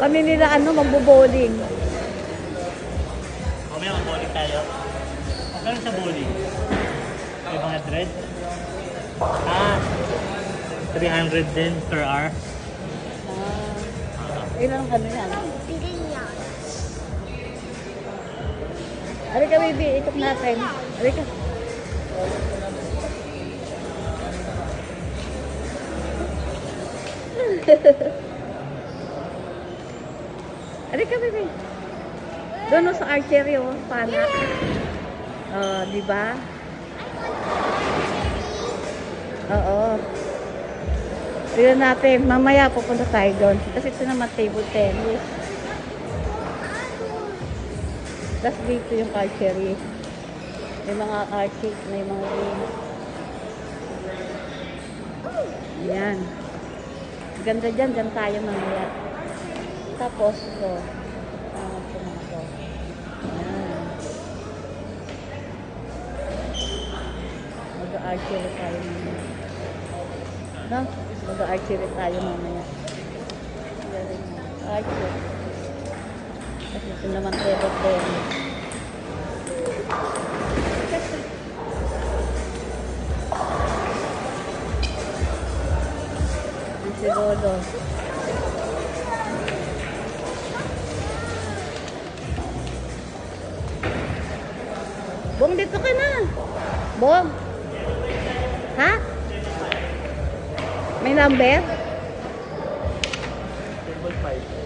kami nila ano, magbo-bowling. Mamaya mag-bowling tayo. Magkano sa bowling? 500? Ah, 300 din per hour. Ilang ano yan? Halika baby, ikot natin. Halika. Halika baby. Doon sa archery oh, pana. Oh, di ba? Oo. Tignan natin, mamaya pupunta tayo doon. Kasi ito naman table tennis. Tapos dito yung archery. May mga archery, may mga games. Yan. Ganda dyan, dyan tayo mamaya. Tapos ito. Ito mga to. Yan. Mag-archery tayo mamaya. No? Mag-archery tayo mamaya. Archery. Kasi ito naman table tennis. Ang si Lolo. Bong, dito ka na. Bong. Ha? May number? Table 5.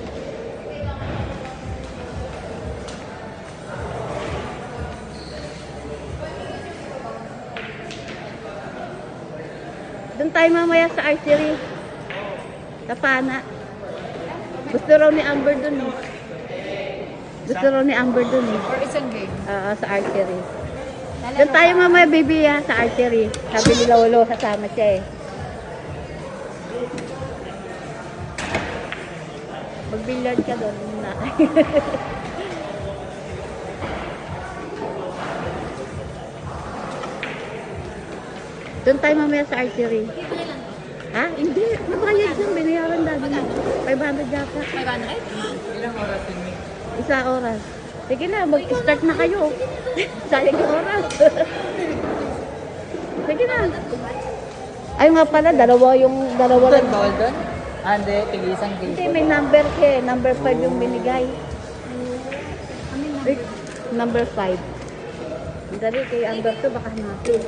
Doon tayo mamaya sa archery. Sa pana. Gusto raw ni Amber doon eh. Gusto raw ni Amber doon eh. Or isang game. Sa archery. Doon tayo mamaya baby sa archery. Sabi ni Lolo, kasama siya eh. Mag-billiard ka doon muna. Doon tayo mamaya sa archery. Ha? Hindi. Mabayad yun. Binayaran dati na. 500 yata. 500? Ilang oras din? Isa oras. Sige na, mag-start na kayo. Sayang yung oras. Sige na. Ay nga pala, dalawa lang. Bawal doon? Ah, hindi. Tig-isang game. Hindi, may number ka eh. Number 5 yung binigay. Number 5. Dali kay Amber to, baka hanapin.